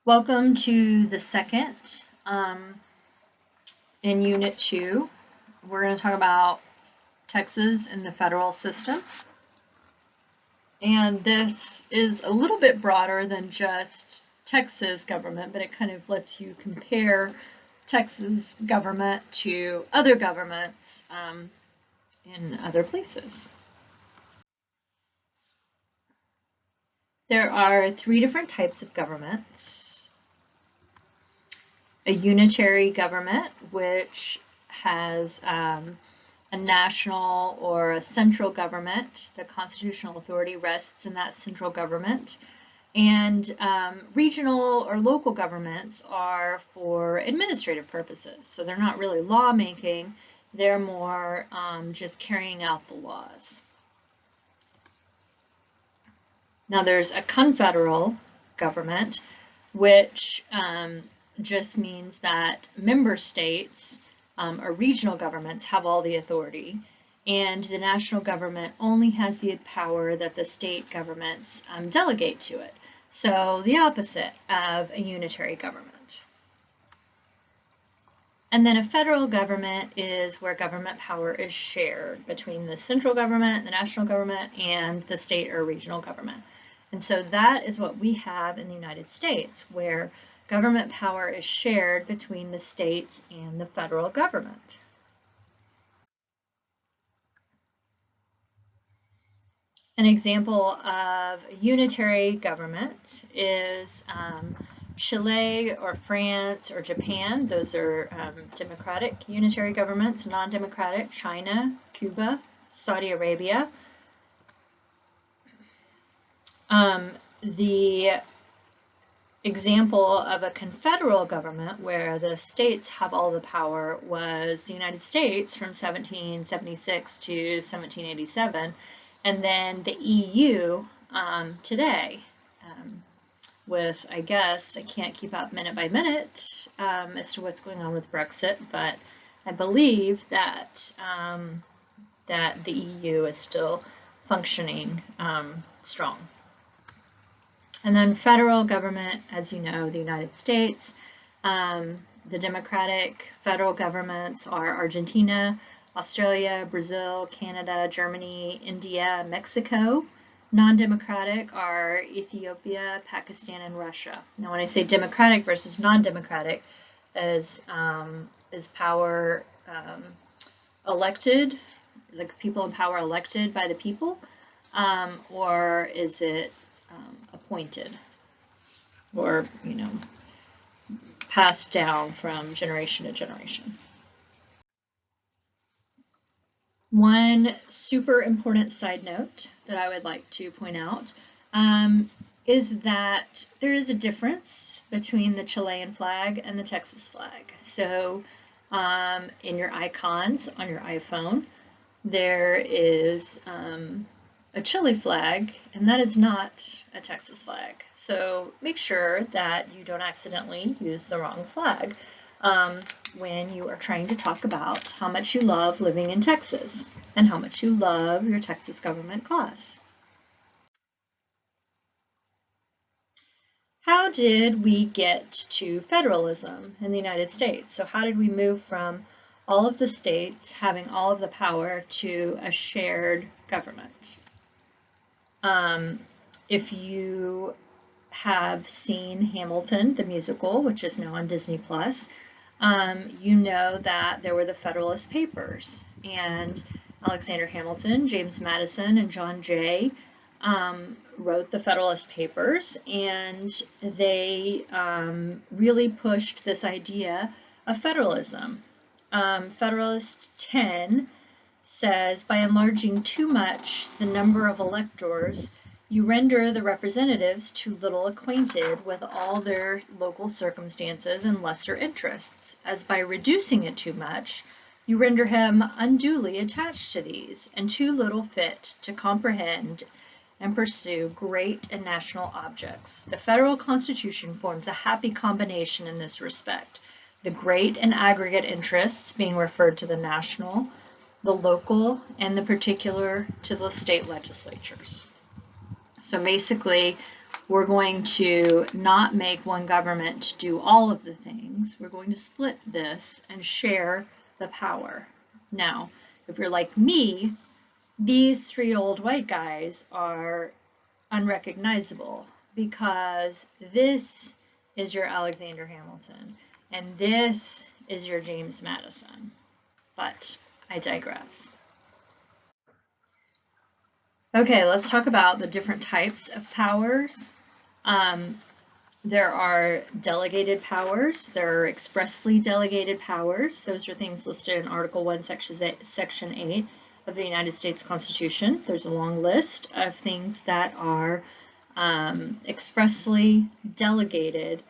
Welcome to the second in Unit 2. We're going to talk about Texas and the federal system. And this is a little bit broader than just Texas government, but it kind of lets you compare Texas government to other governments in other places. There are three different types of governments. A unitary government, which has a national or a central government. The constitutional authority rests in that central government. And regional or local governments are for administrative purposes. So they're not really lawmaking, they're more just carrying out the laws. Now there's a confederal government, which just means that member states or regional governments have all the authority, and the national government only has the power that the state governments delegate to it. So the opposite of a unitary government. And then a federal government is where government power is shared between the central government, the national government, and the state or regional government. And so that is what we have in the United States, where government power is shared between the states and the federal government. An example of a unitary government is Chile or France or Japan. Those are democratic unitary governments. Non-democratic, China, Cuba, Saudi Arabia. The example of a confederal government where the states have all the power was the United States from 1776 to 1787, and then the EU today with, I guess, I can't keep up minute by minute as to what's going on with Brexit, but I believe that, that the EU is still functioning strong. And then federal government, as you know, the United States. The democratic federal governments are Argentina, Australia, Brazil, Canada, Germany, India, Mexico. Non-democratic are Ethiopia, Pakistan, and Russia. Now, when I say democratic versus non-democratic, is power elected, like people in power elected by the people, or is it appointed or, passed down from generation to generation? One super important side note that I would like to point out is that there is a difference between the Chilean flag and the Texas flag. So in your icons on your iPhone, there is a Chile flag, and that is not a Texas flag. So make sure that you don't accidentally use the wrong flag when you are trying to talk about how much you love living in Texas and how much you love your Texas government class. How did we get to federalism in the United States? So how did we move from all of the states having all of the power to a shared government? If you have seen Hamilton, the musical, which is now on Disney+, you know that there were the Federalist Papers, and Alexander Hamilton, James Madison, and John Jay wrote the Federalist Papers, and they really pushed this idea of federalism. Federalist 10 says, by enlarging too much the number of electors, you render the representatives too little acquainted with all their local circumstances and lesser interests, as by reducing it too much, you render him unduly attached to these, and too little fit to comprehend and pursue great and national objects. The federal Constitution forms a happy combination in this respect, the great and aggregate interests being referred to the national, the local, and the particular to the state legislatures. So basically, we're going to not make one government do all of the things. We're going to split this and share the power. Now, if you're like me, these three old white guys are unrecognizable because this is your Alexander Hamilton and this is your James Madison. But I digress. Okay, let's talk about the different types of powers. There are delegated powers. There are expressly delegated powers. Those are things listed in Article 1, Section 8 of the United States Constitution. There's a long list of things that are expressly delegated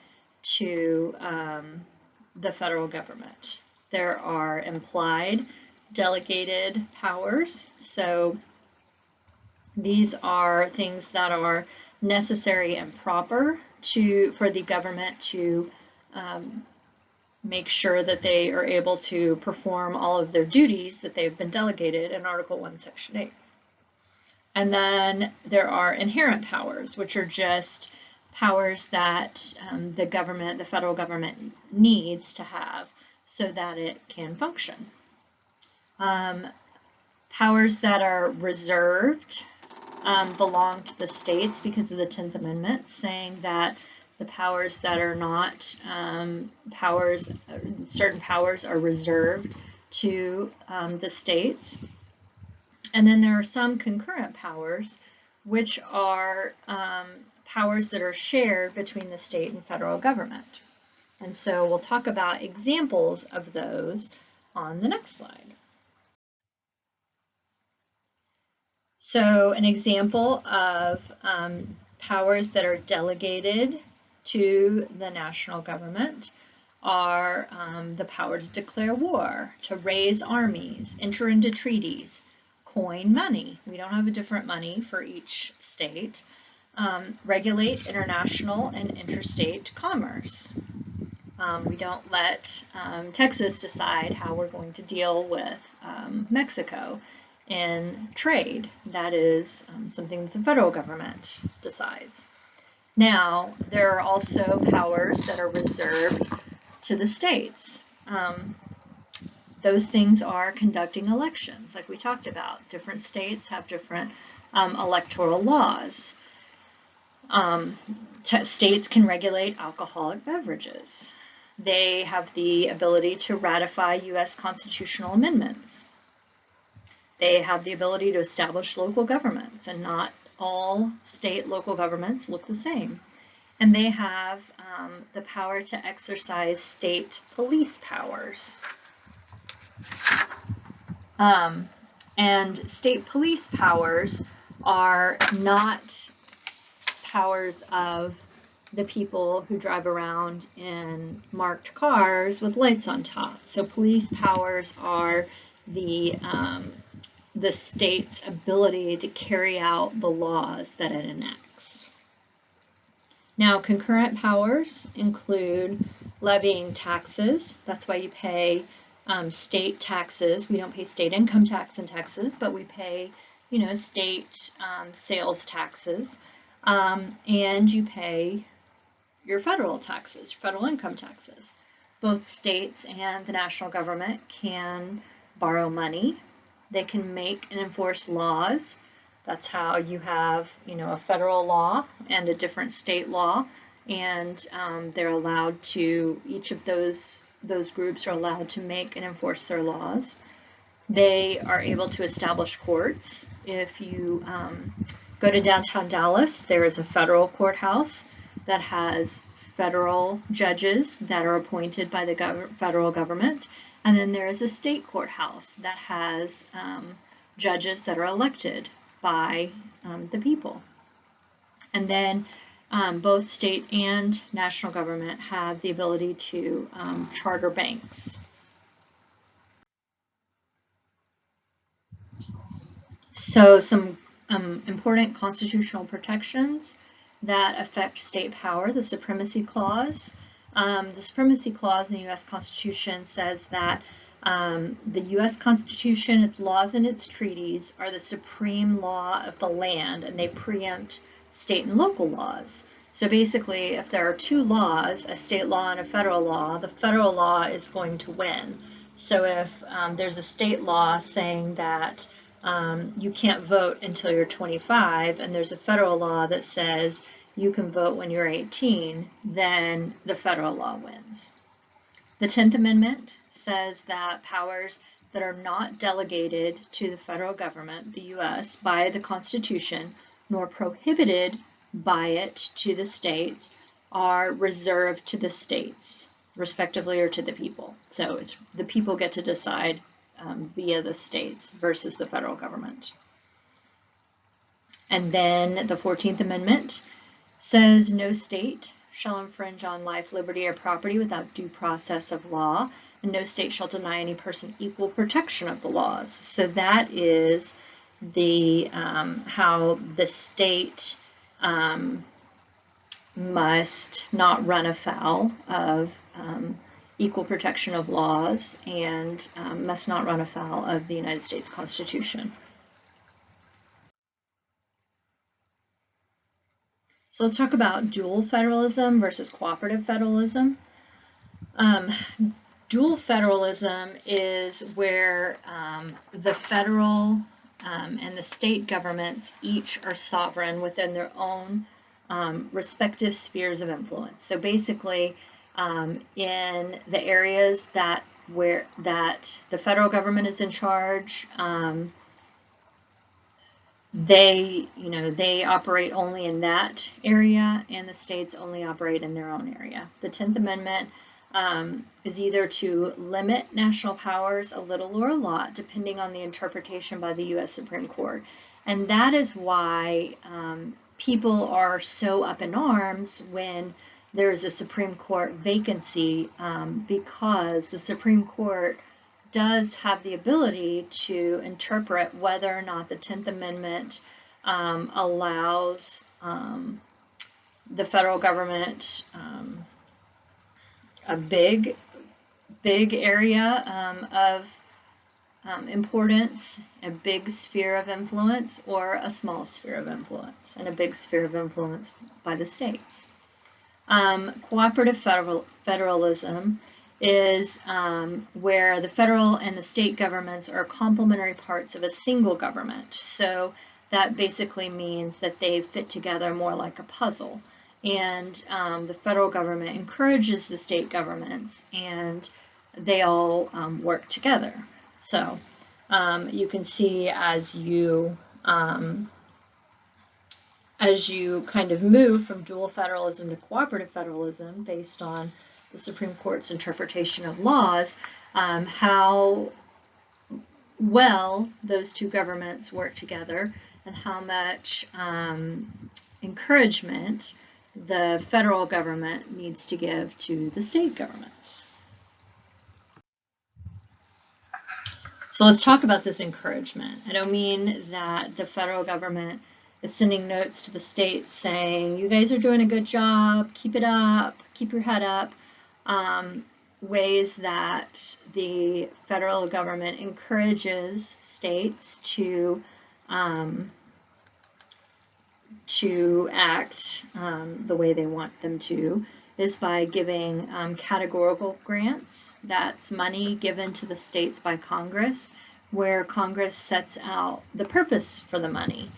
to the federal government. There are implied delegated powers. So these are things that are necessary and proper for the government to make sure that they are able to perform all of their duties that they've been delegated in Article 1, Section 8. And then there are inherent powers, which are just powers that the federal government needs to have so that it can function. Powers that are reserved belong to the states because of the 10th Amendment, saying that the powers that are not certain powers are reserved to the states. And then there are some concurrent powers, which are powers that are shared between the state and federal government. And so we'll talk about examples of those on the next slide. So an example of powers that are delegated to the national government are the power to declare war, to raise armies, enter into treaties, coin money. We don't have a different money for each state. Regulate international and interstate commerce. We don't let Texas decide how we're going to deal with Mexico in trade. That is something that the federal government decides. Now, there are also powers that are reserved to the states. Those things are conducting elections, like we talked about. Different states have different electoral laws. States can regulate alcoholic beverages. They have the ability to ratify U.S. constitutional amendments. They have the ability to establish local governments, and not all state local governments look the same. And they have the power to exercise state police powers. And state police powers are not powers of the people who drive around in marked cars with lights on top. So police powers are the state's ability to carry out the laws that it enacts. Now, concurrent powers include levying taxes. That's why you pay state taxes. We don't pay state income tax in Texas, but we pay, state sales taxes. And you pay your federal taxes, federal income taxes. Both states and the national government can borrow money. They can make and enforce laws. That's how you have, a federal law and a different state law, and they're allowed to, each of those groups are allowed to make and enforce their laws. They are able to establish courts. If you go to downtown Dallas, there is a federal courthouse that has federal judges that are appointed by the federal government. And then there is a state courthouse that has judges that are elected by the people. And then both state and national government have the ability to charter banks. So some important constitutional protections that affect state power: the Supremacy Clause. The Supremacy Clause in the U.S. Constitution says that the U.S. Constitution, its laws and its treaties are the supreme law of the land, and they preempt state and local laws. So basically, if there are two laws, a state law and a federal law, the federal law is going to win. So if there's a state law saying that you can't vote until you're 25, and there's a federal law that says you can vote when you're 18, then the federal law wins. The 10th Amendment says that powers that are not delegated to the federal government, the U.S., by the Constitution, nor prohibited by it to the states, are reserved to the states, respectively, or to the people. So it's the people get to decide via the states versus the federal government. And then the 14th Amendment says no state shall infringe on life, liberty, or property without due process of law, and no state shall deny any person equal protection of the laws. So that is the how the state must not run afoul of equal protection of laws and must not run afoul of the United States Constitution. So let's talk about dual federalism versus cooperative federalism. Dual federalism is where the federal and the state governments each are sovereign within their own respective spheres of influence. So basically, in the areas that the federal government is in charge, they operate only in that area, and the states only operate in their own area. The 10th Amendment is either to limit national powers a little or a lot, depending on the interpretation by the U.S. Supreme Court. And that is why people are so up in arms when there is a Supreme Court vacancy, because the Supreme Court does have the ability to interpret whether or not the 10th Amendment allows the federal government a big area of importance, a big sphere of influence, or a small sphere of influence, and a big sphere of influence by the states. Cooperative federalism is where the federal and the state governments are complementary parts of a single government. So that basically means that they fit together more like a puzzle. And the federal government encourages the state governments, and they all work together. So you can see as you kind of move from dual federalism to cooperative federalism based on the Supreme Court's interpretation of laws, how well those two governments work together and how much encouragement the federal government needs to give to the state governments. So let's talk about this encouragement. I don't mean that the federal government is sending notes to the states saying, you guys are doing a good job, keep it up, keep your head up. Ways that the federal government encourages states to act the way they want them to is by giving categorical grants. That's money given to the states by Congress, where Congress sets out the purpose for the money.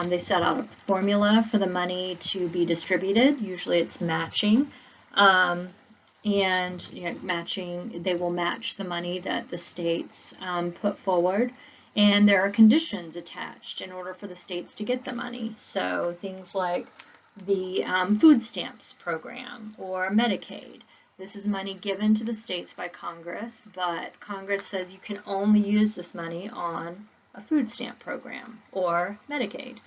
They set out a formula for the money to be distributed. Usually it's matching. And matching, they will match the money that the states put forward, and there are conditions attached in order for the states to get the money. So things like the food stamps program or Medicaid. This is money given to the states by Congress, but Congress says you can only use this money on a food stamp program or Medicaid.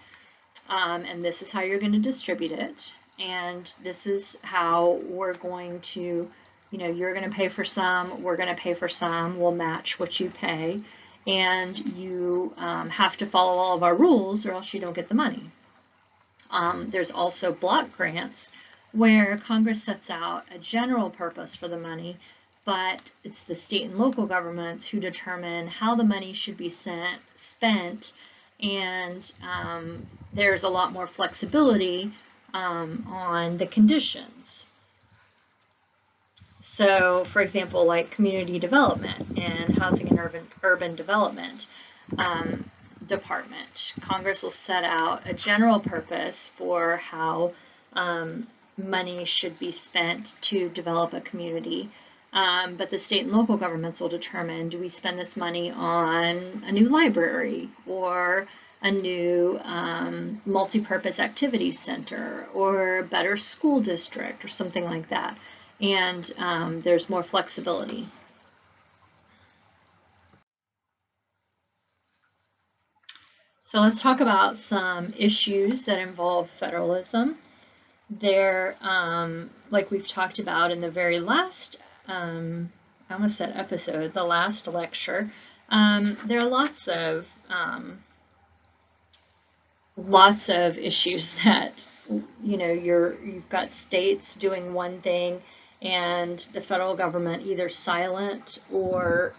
And this is how you're going to distribute it. And this is how we're going to, you're going to pay for some, we're going to pay for some, we'll match what you pay, and you have to follow all of our rules or else you don't get the money. There's also block grants where Congress sets out a general purpose for the money, but it's the state and local governments who determine how the money should be spent and there's a lot more flexibility on the conditions. So, for example, like community development and housing and urban development department, Congress will set out a general purpose for how money should be spent to develop a community. But the state and local governments will determine, do we spend this money on a new library or a new multi-purpose activities center or a better school district or something like that. And there's more flexibility. So let's talk about some issues that involve federalism. There, like we've talked about in the very last, I almost said episode, the last lecture, there are lots of issues that, you know, you've got states doing one thing and the federal government either silent or,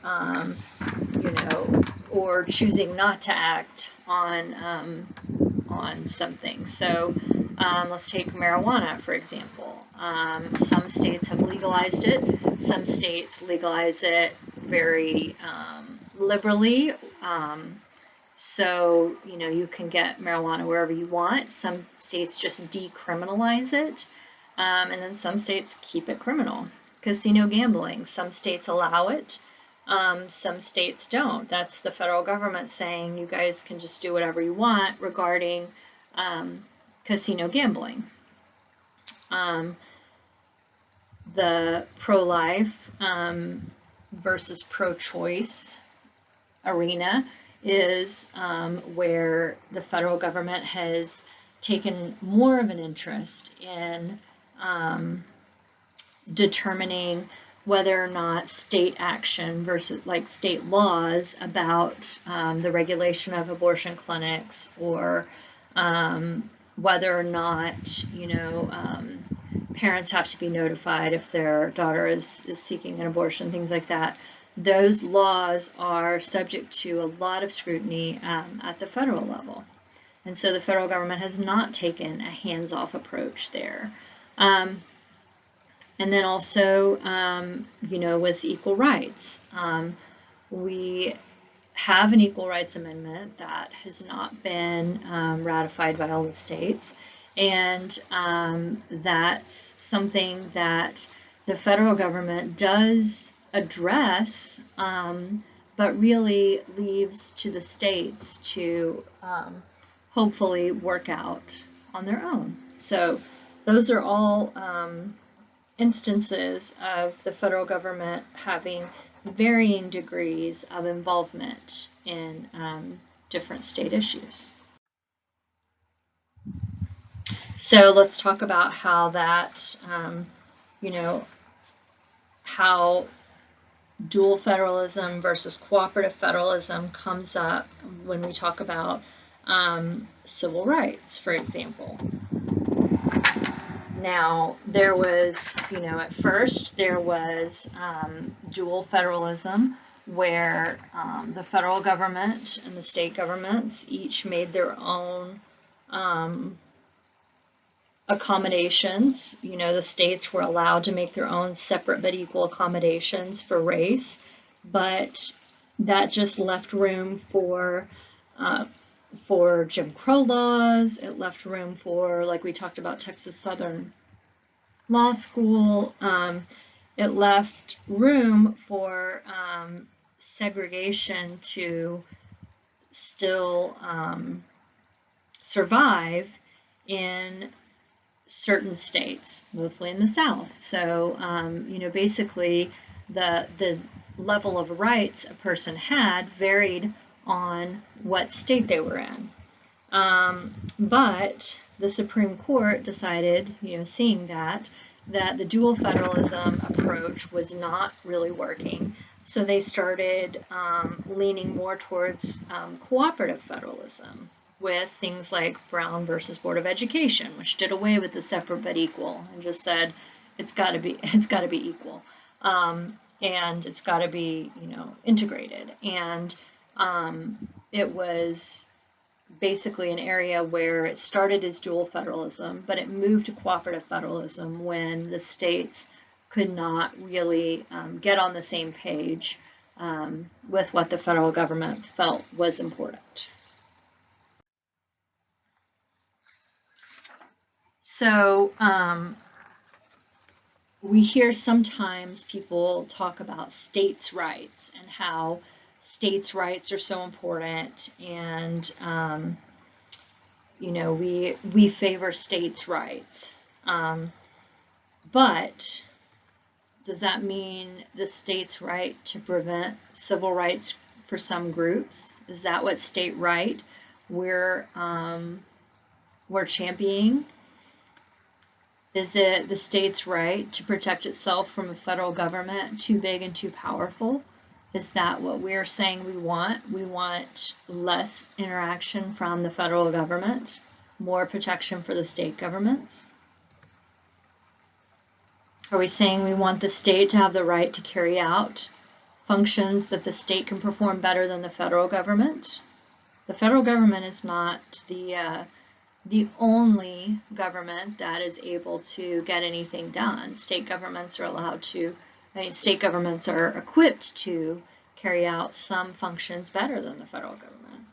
you know, or choosing not to act on something. So let's take marijuana, for example. Some states have legalized it. Some states legalize it very liberally. So, you know, you can get marijuana wherever you want. Some states just decriminalize it. And then some states keep it criminal. Casino gambling, some states allow it, some states don't. That's the federal government saying you guys can just do whatever you want regarding casino gambling. The pro-life versus pro-choice arena is where the federal government has taken more of an interest in determining whether or not state action versus like state laws about the regulation of abortion clinics, or whether or not, you know, parents have to be notified if their daughter is seeking an abortion, things like that. Those laws are subject to a lot of scrutiny at the federal level. And so the federal government has not taken a hands-off approach there. And then also, you know, with equal rights, we have an Equal Rights Amendment that has not been ratified by all the states. And that's something that the federal government does address, but really leaves to the states to hopefully work out on their own. So those are all instances of the federal government having varying degrees of involvement in different state issues. So let's talk about how that, you know, how dual federalism versus cooperative federalism comes up when we talk about civil rights, for example. Now, there was, you know, at first there was dual federalism where the federal government and the state governments each made their own accommodations. You know, the states were allowed to make their own separate but equal accommodations for race, but that just left room for Jim Crow laws. It left room for, like we talked about, Texas Southern Law School. It left room for segregation to still survive in certain states, mostly in the South. So, you know, basically the level of rights a person had varied on what state they were in. But the Supreme Court decided, you know, seeing that the dual federalism approach was not really working. So they started leaning more towards cooperative federalism, with things like Brown versus Board of Education, which did away with the separate but equal and just said it's got to be equal, and it's got to be, you know, integrated. And it was basically an area where it started as dual federalism, but it moved to cooperative federalism when the states could not really get on the same page with what the federal government felt was important. So we hear sometimes people talk about states' rights and how states' rights are so important, and you know, we favor states' rights. But does that mean the state's right to prevent civil rights for some groups? Is that what state right we're championing? Is it the state's right to protect itself from a federal government too big and too powerful? Is that what we're saying we want? We want less interaction from the federal government, more protection for the state governments? Are we saying we want the state to have the right to carry out functions that the state can perform better than the federal government? The federal government is not the only government that is able to get anything done. State governments are allowed to, state governments are equipped to carry out some functions better than the federal government.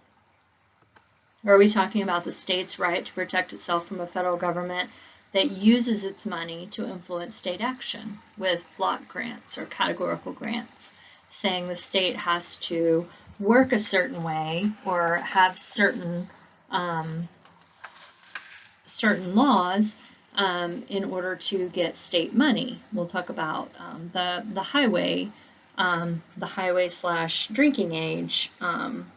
Or are we talking about the state's right to protect itself from a federal government that uses its money to influence state action with block grants or categorical grants, saying the state has to work a certain way or have certain laws in order to get state money? We'll talk about the highway / drinking age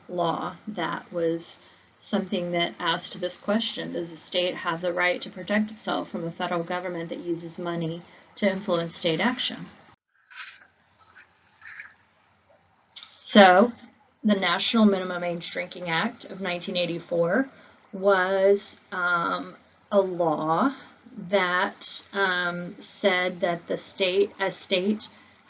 law that was something that asked this question: does the state have the right to protect itself from a federal government that uses money to influence state action? So the National Minimum Age Drinking Act of 1984 was a law that said that the state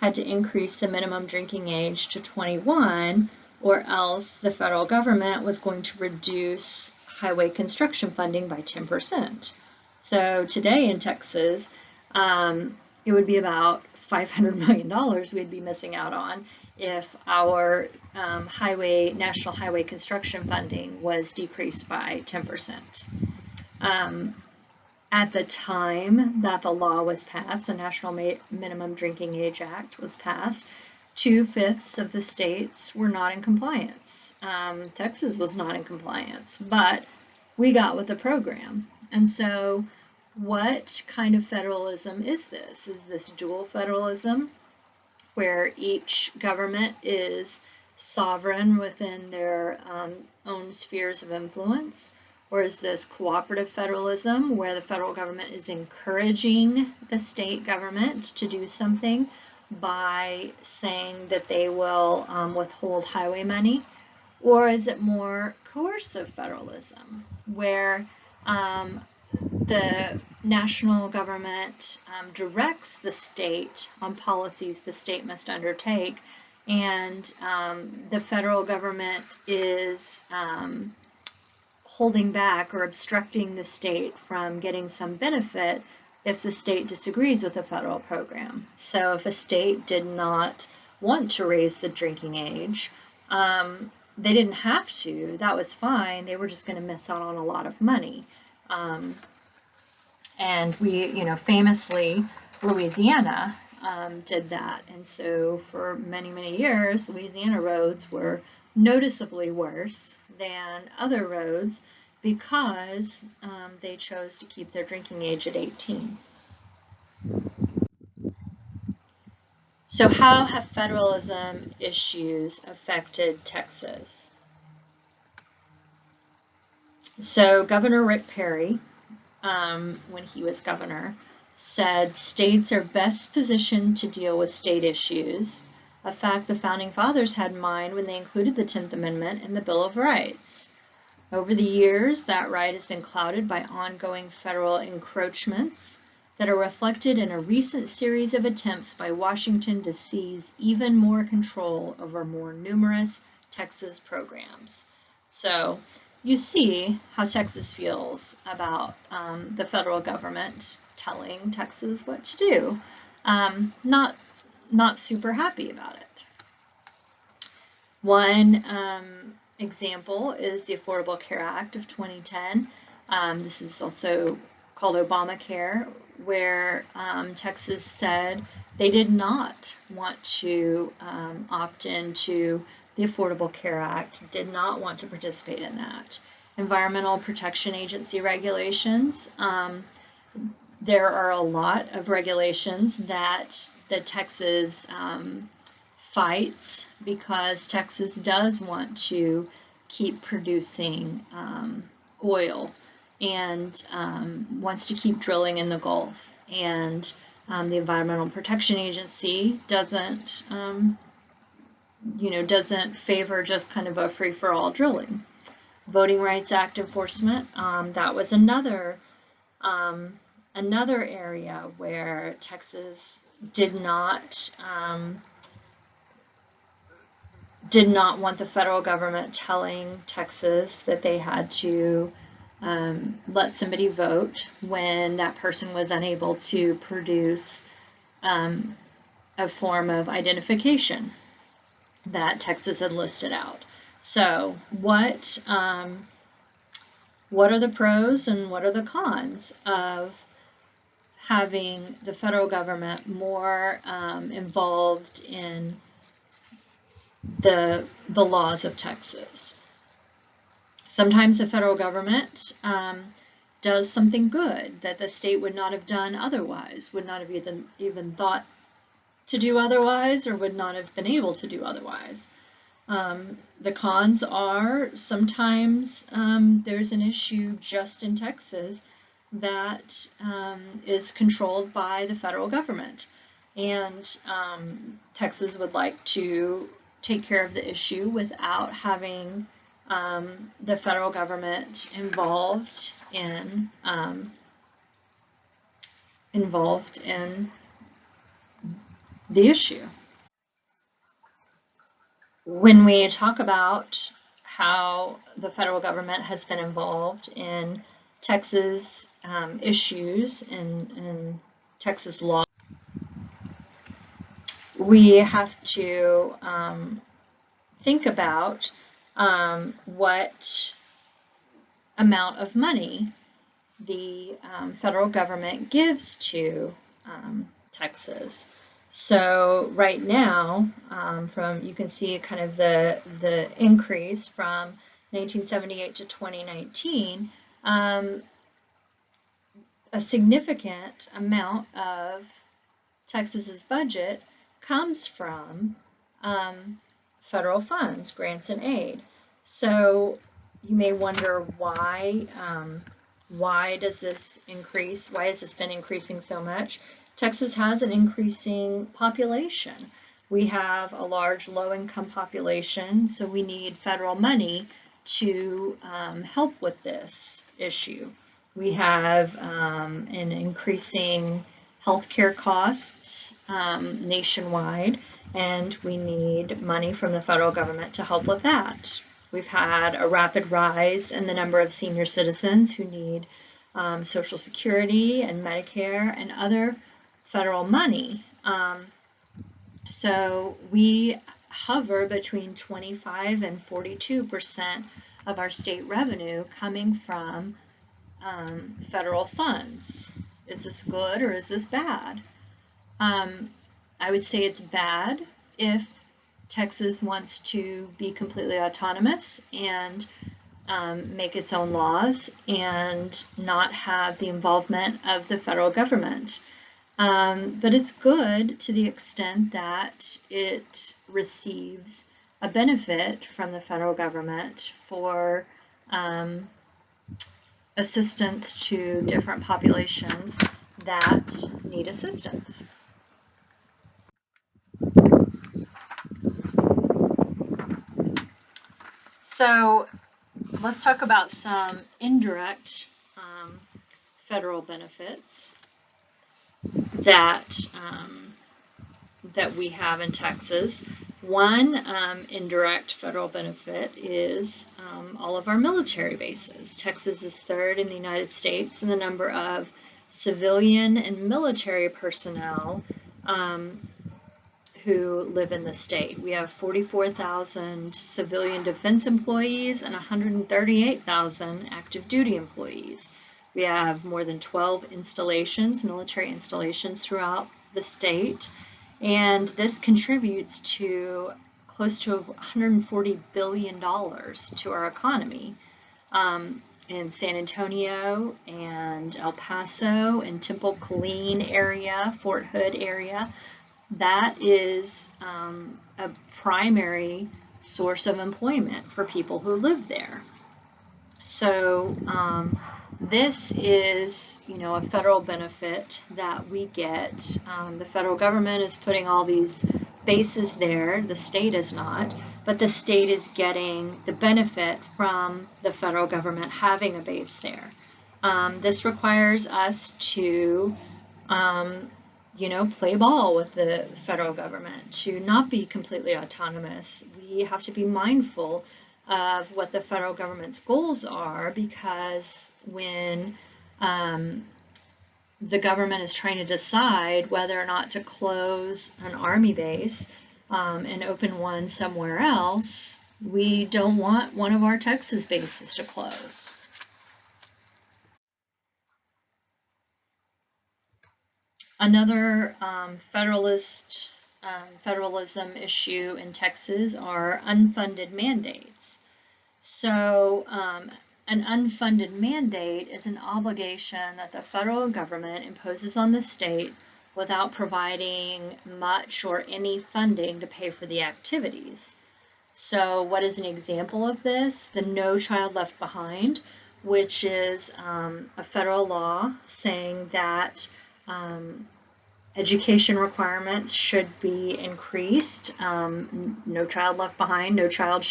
had to increase the minimum drinking age to 21, or else the federal government was going to reduce highway construction funding by 10%. So today in Texas, it would be about $500 million we'd be missing out on if our national highway construction funding was decreased by 10%. At the time that the law was passed, the National Minimum Drinking Age Act was passed, 2/5 of the states were not in compliance. Texas was not in compliance, but we got with the program. And so what kind of federalism is this? Is this dual federalism, where each government is sovereign within their own spheres of influence? Or is this cooperative federalism, where the federal government is encouraging the state government to do something by saying that they will withhold highway money? Or is it more coercive federalism, where the national government directs the state on policies the state must undertake, and the federal government is holding back or obstructing the state from getting some benefit if the state disagrees with the federal program? So if a state did not want to raise the drinking age, they didn't have to. That was fine. They were just going to miss out on a lot of money. And we, famously, Louisiana did that. And so for many, many years, Louisiana roads were noticeably worse than other roads because they chose to keep their drinking age at 18. So how have federalism issues affected Texas? So Governor Rick Perry, when he was governor, said states are best positioned to deal with state issues, a fact the Founding Fathers had in mind when they included the 10th Amendment in the Bill of Rights. Over the years, that right has been clouded by ongoing federal encroachments that are reflected in a recent series of attempts by Washington to seize even more control over more numerous Texas programs. So you see how Texas feels about the federal government telling Texas what to do. Not super happy about it. One example is the Affordable Care Act of 2010. This is also called Obamacare, where Texas said they did not want to opt into the Affordable Care Act, did not want to participate in that. Environmental Protection Agency regulations. There are a lot of regulations that Texas fights because Texas does want to keep producing oil and wants to keep drilling in the Gulf. And the Environmental Protection Agency doesn't, doesn't favor just kind of a free-for-all drilling. Voting Rights Act enforcement, that was another area where Texas did not want the federal government telling Texas that they had to let somebody vote when that person was unable to produce a form of identification that Texas had listed out. So what are the pros and what are the cons of having the federal government more involved in the laws of Texas? Sometimes the federal government does something good that the state would not have done otherwise, would not have even thought to do otherwise, or would not have been able to do otherwise. The cons are sometimes there's an issue just in Texas that is controlled by the federal government, and Texas would like to take care of the issue without having the federal government involved in the issue. When we talk about how the federal government has been involved in Texas issues and Texas law, we have to think about what amount of money the federal government gives to Texas. So right now, you can see kind of the increase from 1978 to 2019. A significant amount of Texas's budget comes from federal funds, grants and aid. So you may wonder why does this increase? Why has this been increasing so much? Texas has an increasing population. We have a large low-income population, so we need federal money to help with this issue. We have an increasing healthcare costs nationwide, and we need money from the federal government to help with that. We've had a rapid rise in the number of senior citizens who need Social Security and Medicare and other federal money. So we hover between 25 and 42% of our state revenue coming from federal funds. Is this good or is this bad? I would say it's bad if Texas wants to be completely autonomous and make its own laws and not have the involvement of the federal government. But it's good to the extent that it receives a benefit from the federal government for assistance to different populations that need assistance. So let's talk about some indirect federal benefits that we have in Texas. One indirect federal benefit is all of our military bases. Texas is third in the United States in the number of civilian and military personnel who live in the state. We have 44,000 civilian defense employees and 138,000 active duty employees. We have more than 12 installations, military installations throughout the state, and this contributes to close to $140 billion to our economy. In San Antonio and El Paso and Temple Killeen area, Fort Hood area, that is a primary source of employment for people who live there. So this is, a federal benefit that we get. The federal government is putting all these bases there, the state is not, but the state is getting the benefit from the federal government having a base there. This requires us to, play ball with the federal government, to not be completely autonomous. We have to be mindful of what the federal government's goals are, because when the government is trying to decide whether or not to close an Army base and open one somewhere else, we don't want one of our Texas bases to close. Another federalism issue in Texas are unfunded mandates. So an unfunded mandate is an obligation that the federal government imposes on the state without providing much or any funding to pay for the activities. So what is an example of this? The No Child Left Behind, which is a federal law saying that education requirements should be increased. No child left behind, no child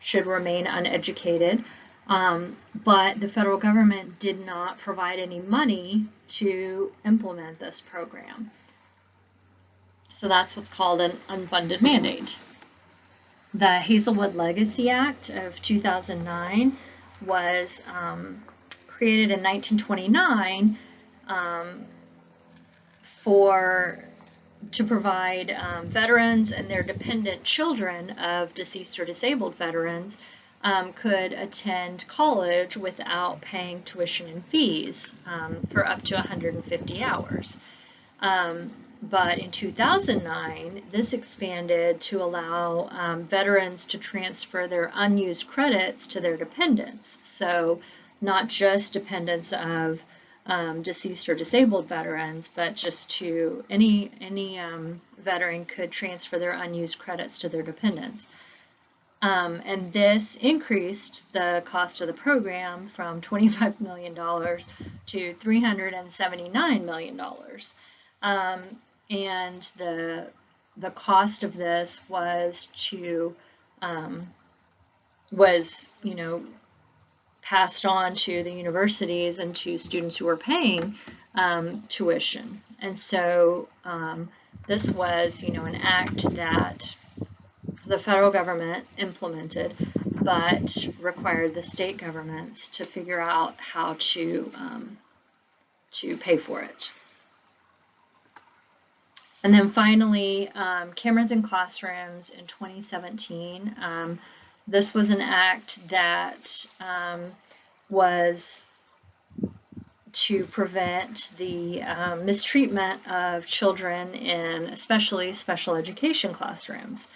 should remain uneducated. But the federal government did not provide any money to implement this program. So that's what's called an unfunded mandate. The Hazelwood Legacy Act of 2009 was created in 1929 to provide veterans and their dependent children of deceased or disabled veterans could attend college without paying tuition and fees for up to 150 hours. But in 2009, this expanded to allow veterans to transfer their unused credits to their dependents. So not just dependents of deceased or disabled veterans, but just to any veteran could transfer their unused credits to their dependents. And this increased the cost of the program from $25 million to $379 million. And the cost of this was passed on to the universities and to students who were paying tuition. And so this was, an act that the federal government implemented, but required the state governments to figure out how to pay for it. And then finally, cameras in classrooms in 2017. This was an act that was to prevent the mistreatment of children in especially special education classrooms.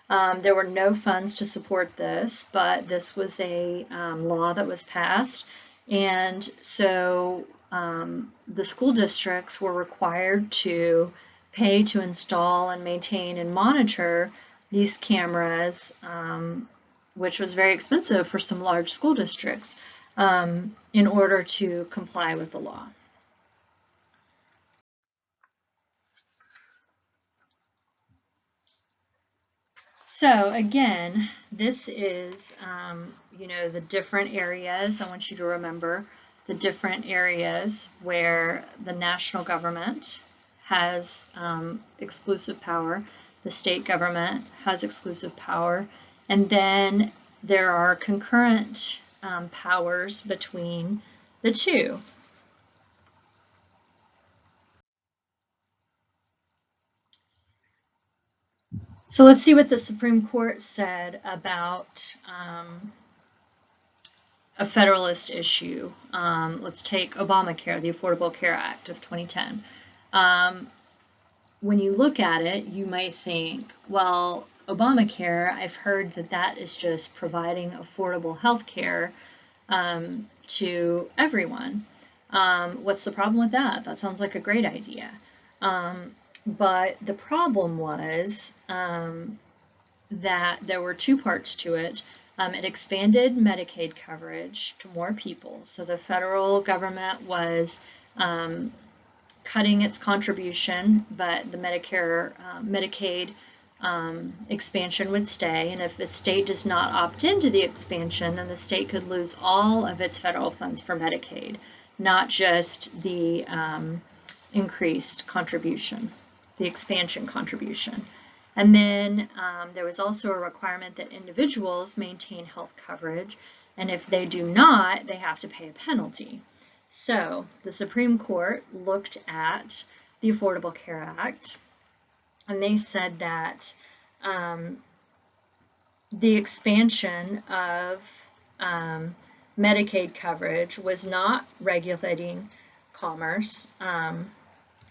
There were no funds to support this, but this was a law that was passed, and so the school districts were required to pay to install and maintain and monitor these cameras, which was very expensive for some large school districts, in order to comply with the law. So again, this is, the different areas. I want you to remember the different areas where the national government has exclusive power, the state government has exclusive power, and then there are concurrent powers between the two. So let's see what the Supreme Court said about a Federalist issue. Let's take Obamacare, the Affordable Care Act of 2010. When you look at it, you might think, well, Obamacare, I've heard that that is just providing affordable health care to everyone. What's the problem with that? That sounds like a great idea. But the problem was that there were two parts to it. It expanded Medicaid coverage to more people. So the federal government was cutting its contribution, but the Medicaid expansion would stay. And if the state does not opt into the expansion, then the state could lose all of its federal funds for Medicaid, not just the increased contribution, the expansion contribution. And then there was also a requirement that individuals maintain health coverage, and if they do not, they have to pay a penalty. So the Supreme Court looked at the Affordable Care Act, and they said that the expansion of Medicaid coverage was not regulating commerce.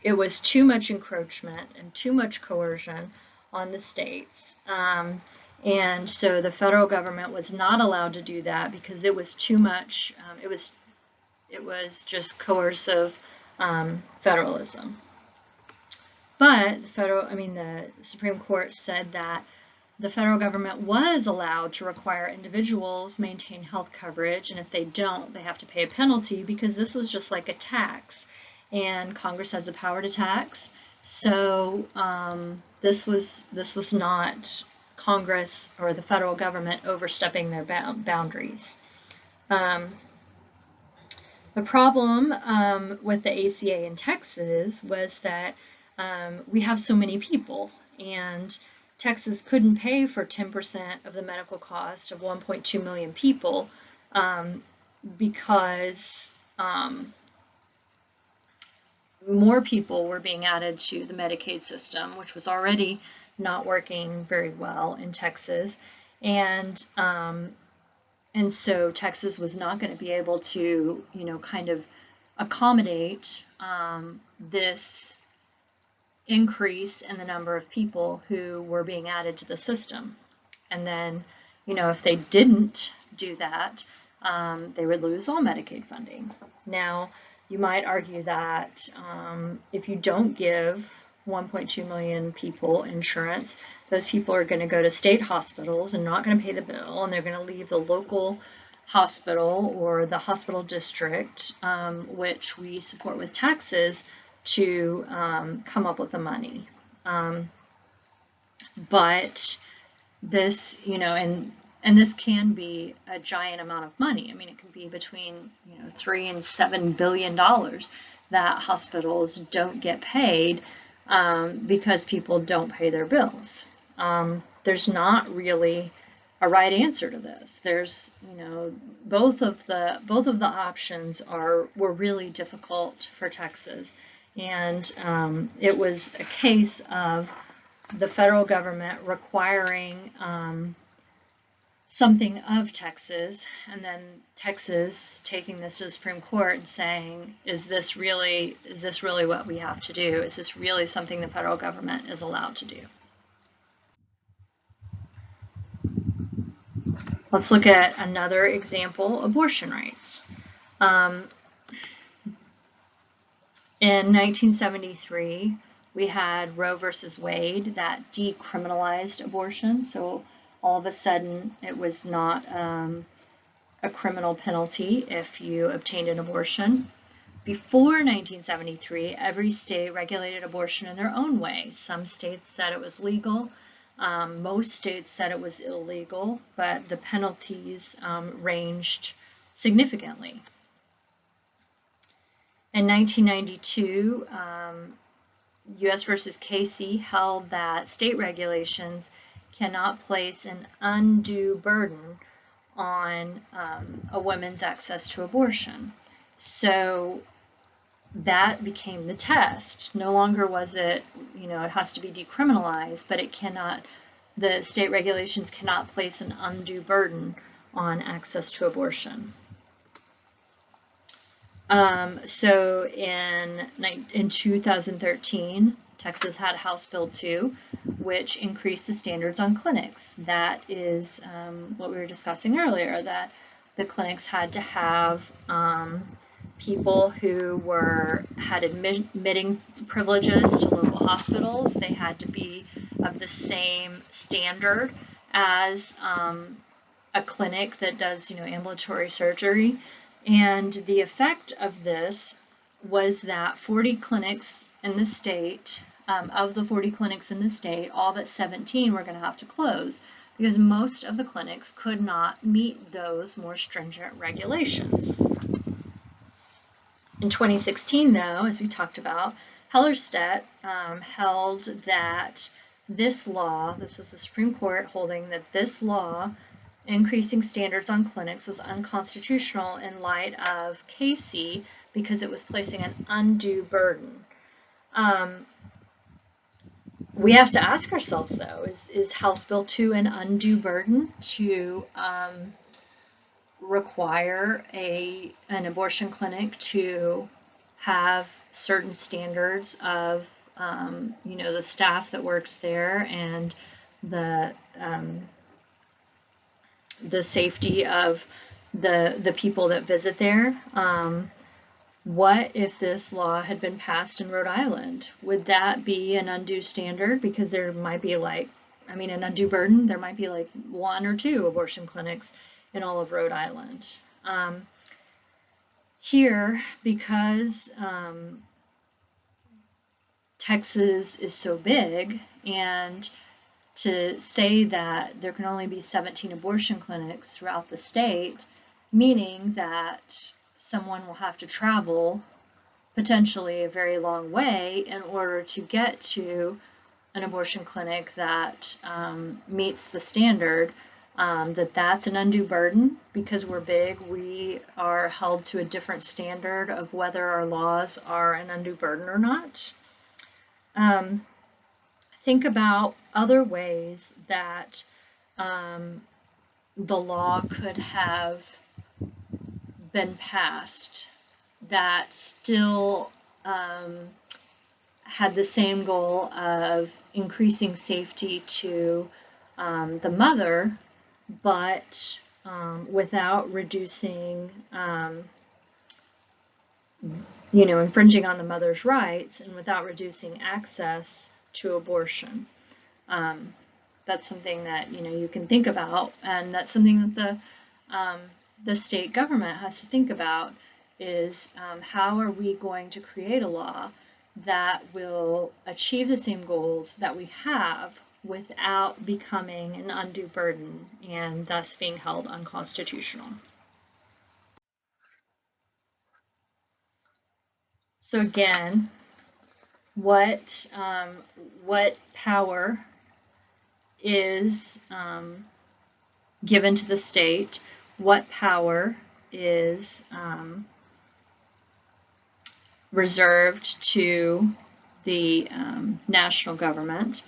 It was too much encroachment and too much coercion on the states. And so the federal government was not allowed to do that because it was too much, it was just coercive federalism. But the Supreme Court said that the federal government was allowed to require individuals maintain health coverage, and if they don't, they have to pay a penalty because this was just like a tax. And Congress has the power to tax. So this was not Congress or the federal government overstepping their boundaries. The problem with the ACA in Texas was that we have so many people, and Texas couldn't pay for 10% of the medical cost of 1.2 million people because more people were being added to the Medicaid system, which was already not working very well in Texas. And so Texas was not going to be able to, kind of accommodate this increase in the number of people who were being added to the system. And then, if they didn't do that, they would lose all Medicaid funding. Now, you might argue that if you don't give 1.2 million people insurance, those people are going to go to state hospitals and not going to pay the bill, and they're going to leave the local hospital or the hospital district, which we support with taxes, to come up with the money. But this, and this can be a giant amount of money. I mean, it can be between $3 and $7 billion that hospitals don't get paid because people don't pay their bills. There's not really a right answer to this. There's, both of the options were really difficult for Texas, and it was a case of the federal government requiring something of Texas, and then Texas taking this to the Supreme Court and saying, is this really what we have to do? Is this really something the federal government is allowed to do? Let's look at another example, abortion rights. In 1973, we had Roe versus Wade that decriminalized abortion. So all of a sudden, it was not a criminal penalty if you obtained an abortion. Before 1973, every state regulated abortion in their own way. Some states said it was legal. Most states said it was illegal, but the penalties ranged significantly. In 1992, U.S. versus Casey held that state regulations cannot place an undue burden on a woman's access to abortion. So that became the test. No longer was it, it has to be decriminalized, but it cannot, the state regulations cannot place an undue burden on access to abortion. So in 2013, Texas had House Bill 2, which increased the standards on clinics. That is what we were discussing earlier, that the clinics had to have people who had admitting privileges to local hospitals. They had to be of the same standard as a clinic that does, ambulatory surgery. And the effect of this was that 40 clinics in the state, of the 40 clinics in the state, all but 17 were going to have to close because most of the clinics could not meet those more stringent regulations. In 2016, though, as we talked about, Hellerstedt held that this law, this was the Supreme Court holding that this law increasing standards on clinics was unconstitutional in light of Casey because it was placing an undue burden. We have to ask ourselves, though, is House Bill 2 an undue burden to require an abortion clinic to have certain standards of, the staff that works there and the safety of the people that visit there? What if this law had been passed in Rhode Island? Would that be an undue standard? Because there might be an undue burden. There might be like 1 or 2 abortion clinics in all of Rhode Island. Here, because Texas is so big, and to say that there can only be 17 abortion clinics throughout the state, meaning that someone will have to travel potentially a very long way in order to get to an abortion clinic that meets the standard, that's an undue burden. Because we're big, we are held to a different standard of whether our laws are an undue burden or not. Think about other ways that the law could have been passed that still had the same goal of increasing safety to the mother, but without reducing, infringing on the mother's rights and without reducing access to abortion. That's something that you can think about, and that's something that the state government has to think about, is how are we going to create a law that will achieve the same goals that we have without becoming an undue burden and thus being held unconstitutional. So again, what power is given to the state? What power is reserved to the national government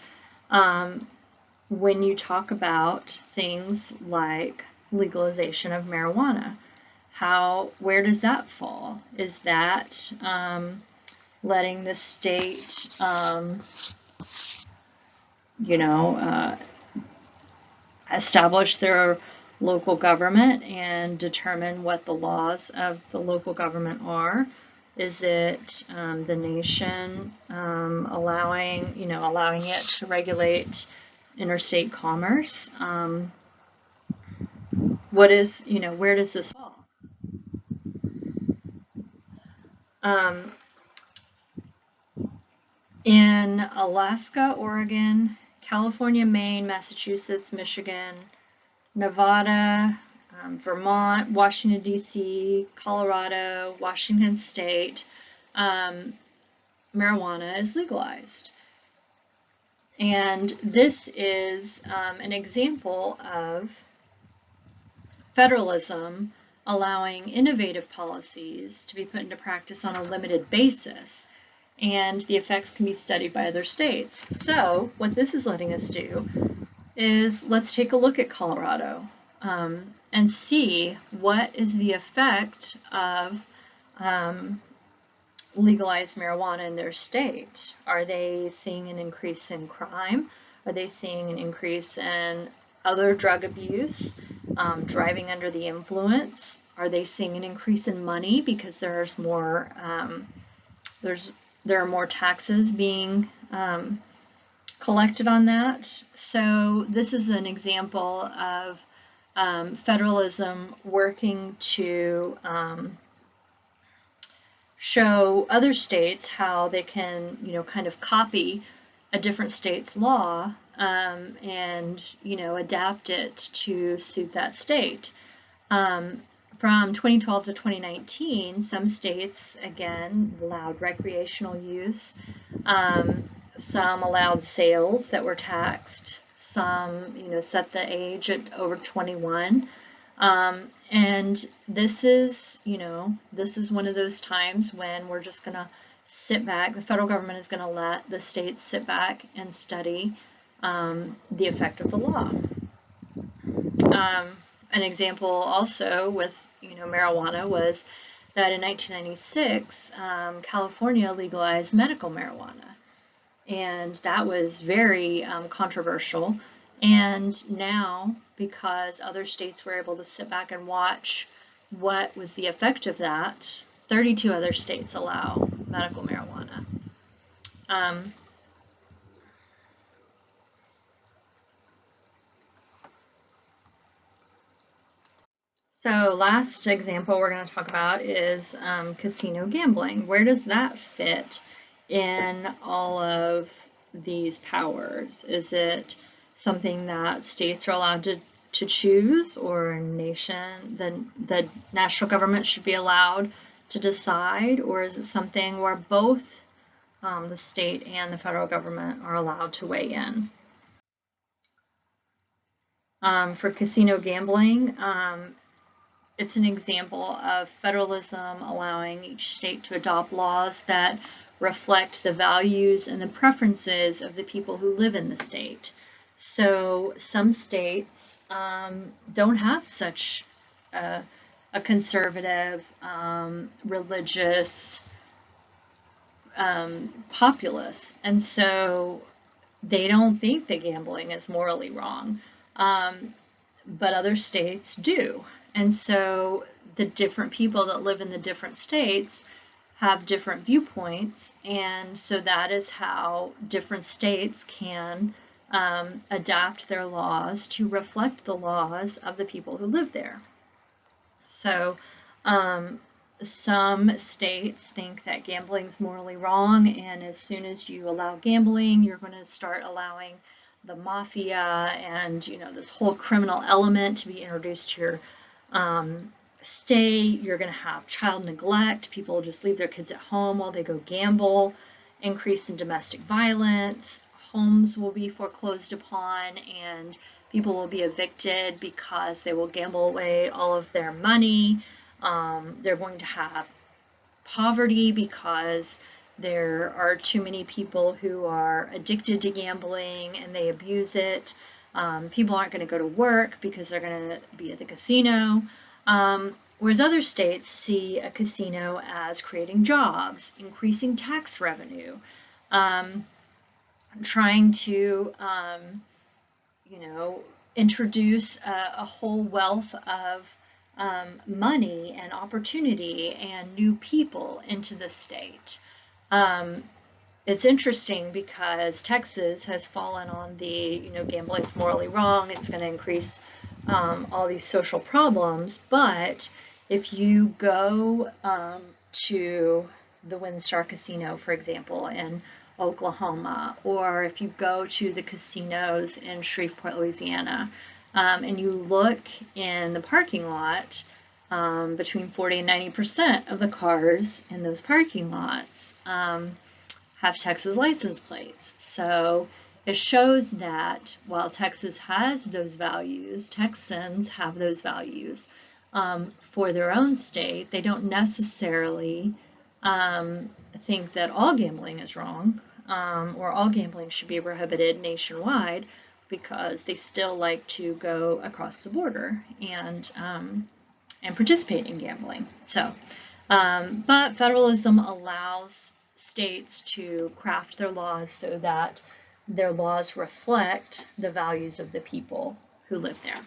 when you talk about things like legalization of marijuana? Where does that fall? Is that letting the state, establish their local government and determine what the laws of the local government are? Is it the nation allowing it to regulate interstate commerce? Where does this fall? In Alaska, Oregon, California, Maine, Massachusetts, Michigan, Nevada, Vermont, Washington, D.C., Colorado, Washington State, marijuana is legalized. And this is an example of federalism, allowing innovative policies to be put into practice on a limited basis, and the effects can be studied by other states. So what this is letting us do is let's take a look at Colorado and see what is the effect of legalized marijuana in their state. Are they seeing an increase in crime? Are they seeing an increase in other drug abuse, driving under the influence? Are they seeing an increase in money because there's more there are more taxes being collected on that? So this is an example of federalism working to show other states how they can, kind of copy a different state's law and, adapt it to suit that state. From 2012 to 2019, some states, again, allowed recreational use. Some allowed sales that were taxed. Some, set the age at over 21. And this is one of those times when we're just going to sit back. The federal government is going to let the states sit back and study the effect of the law. An example also with marijuana was that in 1996, California legalized medical marijuana, and that was very controversial. And now, because other states were able to sit back and watch what was the effect of that, 32 other states allow medical marijuana. So last example we're going to talk about is casino gambling. Where does that fit in all of these powers? Is it something that states are allowed to choose, or a nation, the national government should be allowed to decide, or is it something where both the state and the federal government are allowed to weigh in? For casino gambling, it's an example of federalism allowing each state to adopt laws that reflect the values and the preferences of the people who live in the state. So some states don't have such a conservative, religious populace, and so they don't think that gambling is morally wrong, but other states do. And so the different people that live in the different states have different viewpoints, and so that is how different states can adapt their laws to reflect the laws of the people who live there. So some states think that gambling is morally wrong, and as soon as you allow gambling, you're going to start allowing the mafia and this whole criminal element to be introduced to your state. You're going to have child neglect. People just leave their kids at home while they go gamble. Increase in domestic violence. Homes will be foreclosed upon, and people will be evicted because they will gamble away all of their money. They're going to have poverty because there are too many people who are addicted to gambling and they abuse it. People aren't going to go to work because they're going to be at the casino. Whereas other states see a casino as creating jobs, increasing tax revenue, trying to, introduce a whole wealth of money and opportunity and new people into the state. It's interesting because Texas has fallen on the, gambling's morally wrong, it's going to increase all these social problems, but if you go to the WinStar Casino, for example, in Oklahoma, or if you go to the casinos in Shreveport, Louisiana, and you look in the parking lot, between 40 and 90% of the cars in those parking lots have Texas license plates. So it shows that while Texas has those values, Texans have those values for their own state, they don't necessarily think that all gambling is wrong or all gambling should be prohibited nationwide, because they still like to go across the border and participate in gambling. So, but federalism allows states to craft their laws so that their laws reflect the values of the people who live there.